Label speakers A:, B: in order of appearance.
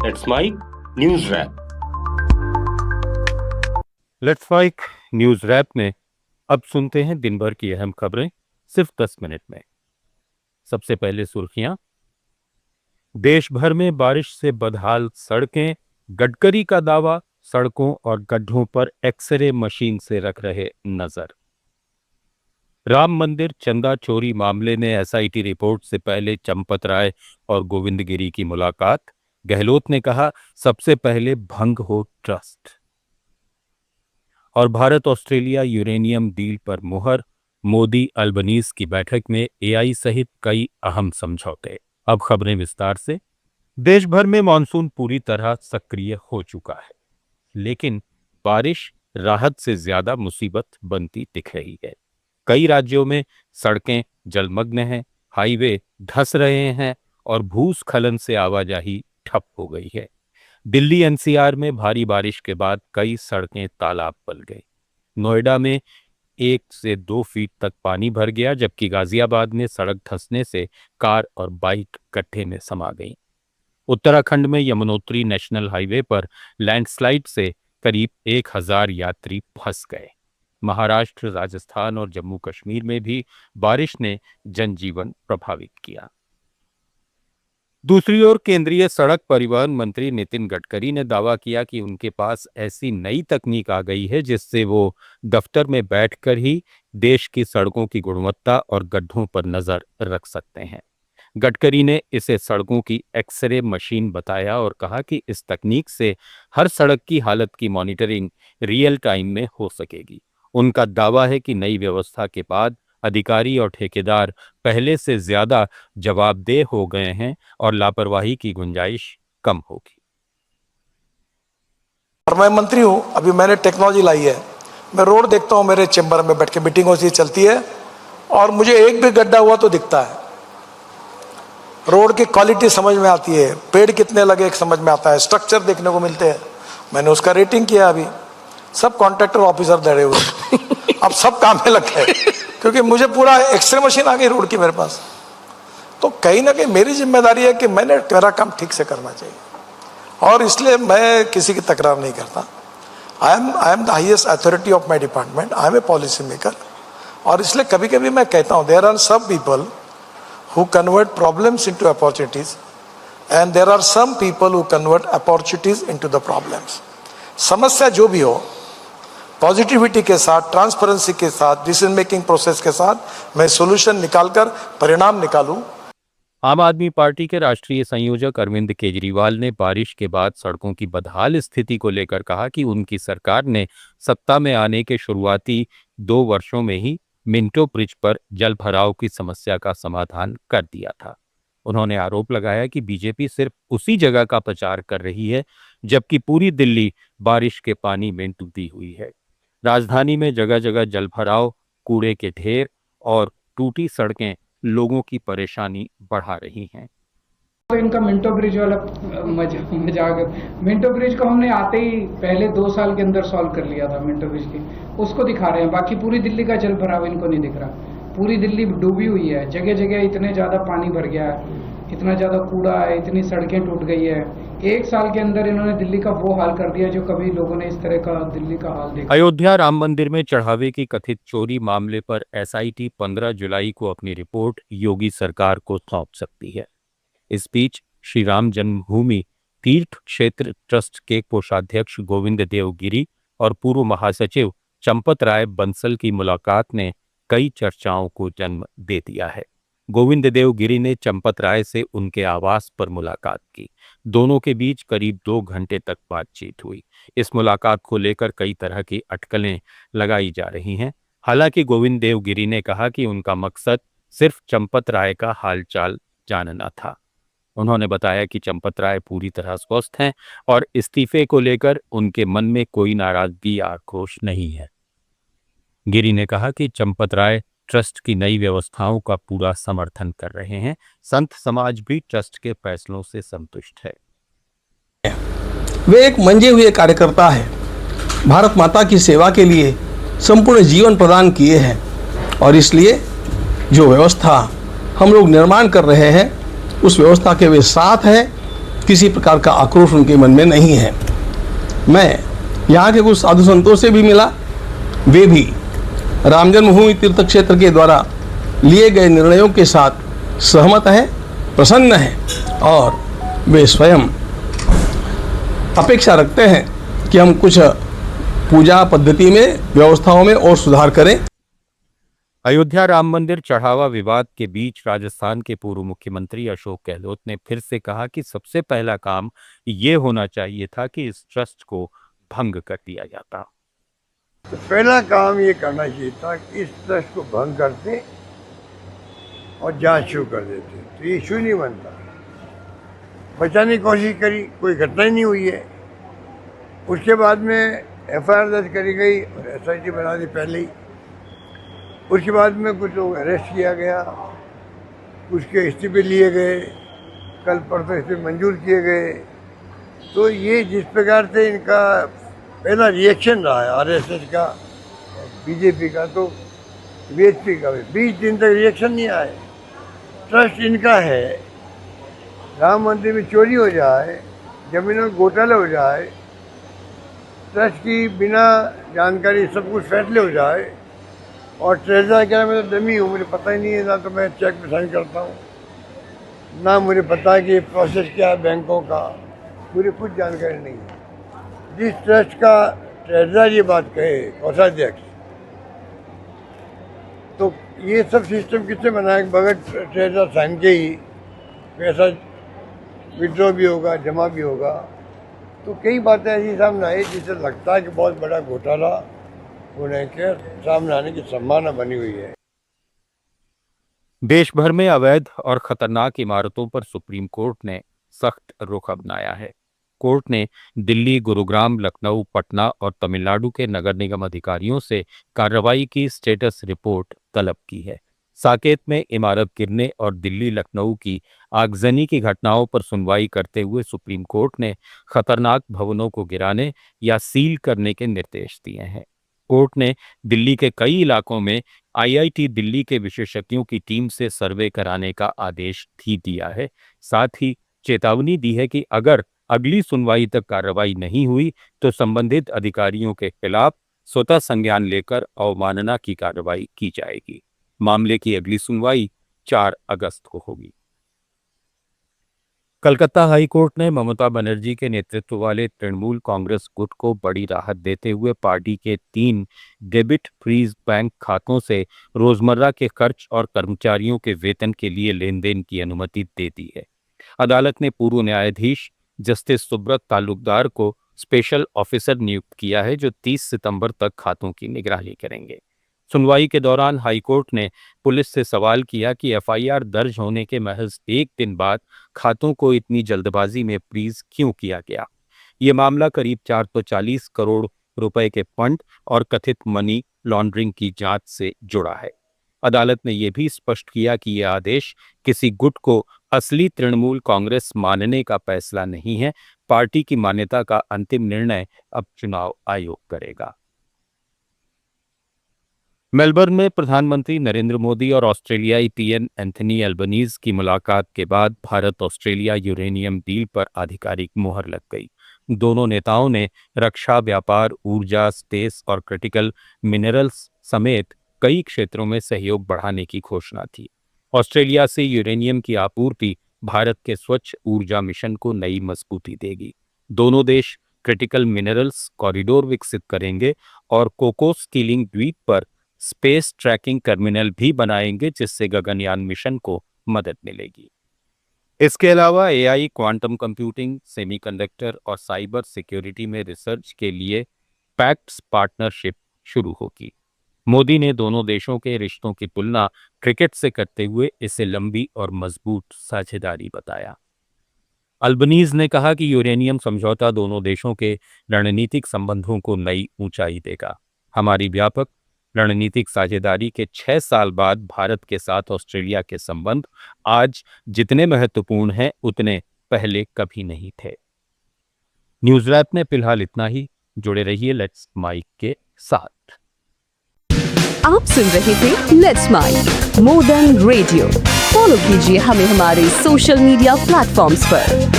A: That's my news wrap.
B: Let's Faiq news wrap में अब सुनते हैं दिन भर की अहम खबरें सिर्फ 10 मिनट में। सबसे पहले सुर्खियां। देश भर में बारिश से बदहाल सड़कें, गडकरी का दावा, सड़कों और गड्ढों पर एक्सरे मशीन से रख रहे नजर। राम मंदिर चंदा चोरी मामले में एसआईटी रिपोर्ट से पहले चंपत राय और गोविंद गिरी की मुलाकात। गहलोत ने कहा सबसे पहले भंग हो ट्रस्ट। और भारत ऑस्ट्रेलिया यूरेनियम डील पर मुहर, मोदी अल्बनीज की बैठक में एआई सहित कई अहम समझौते। अब खबरें विस्तार से। देश भर में मानसून पूरी तरह सक्रिय हो चुका है, लेकिन बारिश राहत से ज्यादा मुसीबत बनती दिख रही है। कई राज्यों में सड़कें जलमग्न हैं, हाईवे धंस रहे हैं और भूस्खलन से आवाजाही ठप हो गई है। दिल्ली एनसीआर में भारी बारिश के बाद कई सड़कें तालाब बन गई। नोएडा में 1 से 2 फीट तक पानी भर गया, जबकि गाजियाबाद में सड़क धंसने से कार और बाइक गड्ढे में समा गई। उत्तराखंड में यमुनोत्री नेशनल हाईवे पर लैंडस्लाइड से करीब 1000 यात्री फंस गए। महाराष्ट्र, राजस्थान और जम्मू कश्मीर में भी बारिश ने जनजीवन प्रभावित किया। दूसरी ओर केंद्रीय सड़क परिवहन मंत्री नितिन गडकरी ने दावा किया कि उनके पास ऐसी नई तकनीक आ गई है जिससे वो दफ्तर में बैठकर ही देश की सड़कों की गुणवत्ता और गड्ढों पर नजर रख सकते हैं। गडकरी ने इसे सड़कों की एक्सरे मशीन बताया और कहा कि इस तकनीक से हर सड़क की हालत की मॉनिटरिंग रियल टाइम में हो सकेगी। उनका दावा है कि नई व्यवस्था के बाद अधिकारी और ठेकेदार पहले से ज्यादा जवाबदेह हो गए हैं और लापरवाही की गुंजाइश कम होगी।
C: और मैं मंत्री हूं, अभी मैंने टेक्नोलॉजी लाई है। मैं रोड देखता हूं, मेरे चेंबर में बैठ के मीटिंग होती चलती है और मुझे एक भी गड्ढा हुआ तो दिखता है। रोड की क्वालिटी समझ में आती है, पेड़ कितने लगे एक समझ में आता है, स्ट्रक्चर देखने को मिलते हैं। मैंने उसका रेटिंग किया। अभी सब कॉन्ट्रैक्टर ऑफिसर डरे हुए अब सब काम में लग गए क्योंकि मुझे पूरा एक्सरे मशीन आ गई रोड की मेरे पास। तो कहीं ना कहीं मेरी जिम्मेदारी है कि मैंने मेरा काम ठीक से करना चाहिए और इसलिए मैं किसी की तकरार नहीं करता। I am the highest authority of my department, I am a policy maker. और इसलिए कभी कभी मैं कहता हूँ there are some people who convert problems into opportunities and there are some people who convert opportunities into the problems। समस्या जो भी हो, पॉजिटिविटी के साथ, ट्रांसपेरेंसी के साथ, डिसीजन मेकिंग प्रोसेस के साथ मैं सॉल्यूशन निकालकर परिणाम निकालूं।
B: आम आदमी पार्टी के राष्ट्रीय संयोजक अरविंद केजरीवाल ने बारिश के बाद सड़कों की बदहाल स्थिति को लेकर कहा कि उनकी सरकार ने सत्ता में आने के शुरुआती 2 वर्षों में ही मिंटो ब्रिज पर जल भराव की समस्या का समाधान कर दिया था। उन्होंने आरोप लगाया कि बीजेपी सिर्फ उसी जगह का प्रचार कर रही है जबकि पूरी दिल्ली बारिश के पानी में डूबी हुई है। राजधानी में जगह जगह जल भराव, कूड़े के ढेर और टूटी सड़कें लोगों की परेशानी बढ़ा रही हैं।
D: तो इनका मिंटो ब्रिज वाला मजाक, मिंटो ब्रिज को हमने आते ही पहले 2 साल के अंदर सॉल्व कर लिया था। मिंटो ब्रिज की उसको दिखा रहे हैं, बाकी पूरी दिल्ली का जल भराव इनको नहीं दिख रहा। पूरी दिल्ली डूबी हुई है, जगह जगह इतने ज्यादा पानी भर गया है, इतना ज्यादा कूड़ा है, इतनी सड़कें टूट गई है। 1 साल के अंदर इन्होंने दिल्ली का वो हाल कर दिया जो कभी लोगों ने इस तरह का दिल्ली का हाल देखा।
B: अयोध्या राम मंदिर में चढ़ावे की कथित चोरी मामले पर एसआईटी 15 जुलाई को अपनी रिपोर्ट योगी सरकार को सौंप सकती है। इस बीच श्री राम जन्मभूमि तीर्थ क्षेत्र ट्रस्ट के कोषाध्यक्ष गोविंद देव गिरी और पूर्व महासचिव चंपत राय बंसल की मुलाकात ने कई चर्चाओं को जन्म दे दिया है। गोविंद देव गिरी ने चंपत राय से उनके आवास पर मुलाकात की। दोनों के बीच करीब 2 घंटे तक बातचीत हुई। इस मुलाकात को लेकर कई तरह की अटकलें लगाई जा रही हैं। हालांकि गोविंद देव गिरी ने कहा कि उनका मकसद सिर्फ चंपत राय का हालचाल जानना था। उन्होंने बताया कि चंपत राय पूरी तरह स्वस्थ हैं और इस्तीफे को लेकर उनके मन में कोई नाराजगी या आक्रोश नहीं है। गिरी ने कहा कि चंपत राय ट्रस्ट की नई व्यवस्थाओं का पूरा समर्थन कर रहे हैं। संत समाज भी ट्रस्ट के फैसलों से संतुष्ट है।
E: वे एक मंजे हुए कार्यकर्ता है, भारत माता की सेवा के लिए संपूर्ण जीवन प्रदान किए हैं और इसलिए जो व्यवस्था हम लोग निर्माण कर रहे हैं उस व्यवस्था के वे साथ हैं किसी प्रकार का आक्रोश उनके मन में नहीं है। मैं यहाँ के कुछ साधु संतों से भी मिला, वे भी राम जन्मभूमि तीर्थ क्षेत्र के द्वारा लिए गए निर्णयों के साथ सहमत हैं, प्रसन्न हैं और वे स्वयं अपेक्षा रखते हैं कि हम कुछ पूजा पद्धति में, व्यवस्थाओं में और सुधार करें।
B: अयोध्या राम मंदिर चढ़ावा विवाद के बीच राजस्थान के पूर्व मुख्यमंत्री अशोक गहलोत ने फिर से कहा कि सबसे पहला काम ये होना चाहिए था कि इस ट्रस्ट को भंग कर दिया जाता।
F: तो पहला काम ये करना चाहिए था कि इस ट्रस्ट को भंग करते और जांच शुरू कर देते, तो ये इशू नहीं बनता। बचाने की कोशिश करी, कोई घटना ही नहीं हुई है। उसके बाद में FIR दर्ज करी गई और SIT बना दी पहले ही। उसके बाद में कुछ लोग अरेस्ट किया गया, कुछ के इस्तीफे लिए गए, कल परसों इस्तीफे मंजूर किए गए। तो ये जिस प्रकार से इनका पहला रिएक्शन रहा है RSS का, BJP का, तो BHP का भी 20 दिन तक रिएक्शन नहीं आए। ट्रस्ट इनका है, राम मंदिर में चोरी हो जाए, जमीनों में घोटाले हो जाए, ट्रस्ट की बिना जानकारी सब कुछ फैसले हो जाए और ट्रेजर क्या, मैं तो डमी हूँ, मुझे पता ही नहीं है, ना तो मैं चेक पे साइन करता हूँ, ना मुझे पता है कि प्रोसेस क्या है बैंकों का, मुझे कुछ जानकारी नहीं है। जिस ट्रस्ट का ट्रेजर ये बात कहे, कोषाध्यक्ष, तो ये सब सिस्टम किसने बनाया? बगैर ट्रेजर साइन के ही पैसा विड्रॉ भी होगा, जमा भी होगा। तो कई बातें ऐसी सामने आई जिससे लगता है कि बहुत बड़ा घोटाला होने के सामने आने की संभावना बनी हुई है।
B: देश भर में अवैध और खतरनाक इमारतों पर सुप्रीम कोर्ट ने सख्त रुख अपनाया है। कोर्ट ने दिल्ली, गुरुग्राम, लखनऊ, पटना और तमिलनाडु के नगर निगम अधिकारियों से कार्रवाई की स्टेटस रिपोर्ट तलब की है। साकेत में इमारत गिरने और दिल्ली, लखनऊ की आगजनी की घटनाओं पर सुनवाई करते हुए सुप्रीम कोर्ट ने खतरनाक भवनों को गिराने या सील करने के निर्देश दिए हैं। कोर्ट ने दिल्ली के कई इलाकों में IIT दिल्ली के विशेषज्ञों की टीम से सर्वे कराने का आदेश भी दिया है। साथ ही चेतावनी दी है कि अगर अगली सुनवाई तक कार्रवाई नहीं हुई तो संबंधित अधिकारियों के खिलाफ स्वतः संज्ञान लेकर अवमानना की कार्रवाई की जाएगी। मामले की अगली सुनवाई 4 अगस्त को होगी। कलकत्ता हाई कोर्ट ने ममता बनर्जी के नेतृत्व वाले तृणमूल कांग्रेस गुट को बड़ी राहत देते हुए पार्टी के 3 डेबिट फ्रीज बैंक खातों से रोजमर्रा के खर्च और कर्मचारियों के वेतन के लिए लेन देन की अनुमति दे दी है। अदालत ने पूर्व न्यायाधीश जस्टिस सुब्रत तालुकदार को स्पेशल ऑफिसर नियुक्त किया है, जो 30 सितंबर तक खातों की निगरानी करेंगे। सुनवाई के दौरान हाईकोर्ट ने पुलिस से सवाल किया कि FIR दर्ज होने के महज 1 दिन बाद खातों को इतनी जल्दबाजी में फ्रीज क्यों किया गया। ये मामला करीब 440 करोड़ रुपए के फंड और कथित मनी लॉन्ड्रिंग की जांच से जुड़ा है। अदालत ने यह भी स्पष्ट किया कि यह आदेश किसी गुट को असली तृणमूल कांग्रेस मानने का फैसला नहीं है। पार्टी की मान्यता का अंतिम निर्णय अब चुनाव आयोग करेगा। मेलबर्न में प्रधानमंत्री नरेंद्र मोदी और ऑस्ट्रेलियाई PM एंथनी एल्बनीज की मुलाकात के बाद भारत ऑस्ट्रेलिया यूरेनियम डील पर आधिकारिक मुहर लग गई। दोनों नेताओं ने रक्षा, व्यापार, ऊर्जा, स्पेस और क्रिटिकल मिनरल्स समेत कई क्षेत्रों में सहयोग बढ़ाने की घोषणा की। ऑस्ट्रेलिया से यूरेनियम की आपूर्ति भारत के स्वच्छ ऊर्जा मिशन को नई मजबूती देगी। दोनों देश क्रिटिकल मिनरल्स कॉरिडोर विकसित करेंगे और कोकोस कीलिंग द्वीप पर स्पेस ट्रैकिंग टर्मिनल भी बनाएंगे, जिससे गगनयान मिशन को मदद मिलेगी। इसके अलावा AI, क्वांटम कंप्यूटिंग, सेमीकंडक्टर और साइबर सिक्योरिटी में रिसर्च के लिए पैक्ट्स पार्टनरशिप शुरू होगी। मोदी ने दोनों देशों के रिश्तों की तुलना क्रिकेट से करते हुए इसे लंबी और मजबूत साझेदारी बताया। अल्बनीज ने कहा कि यूरेनियम समझौता दोनों देशों के रणनीतिक संबंधों को नई ऊंचाई देगा। हमारी व्यापक रणनीतिक साझेदारी के 6 साल बाद भारत के साथ ऑस्ट्रेलिया के संबंध आज जितने महत्वपूर्ण हैं उतने पहले कभी नहीं थे। न्यूज रैप में फिलहाल इतना ही। जुड़े रहिए लेट्स माइक के साथ।
G: आप सुन रहे थे let's make more than radio. Follow कीजिए हमें हमारे सोशल मीडिया प्लेटफॉर्म्स पर।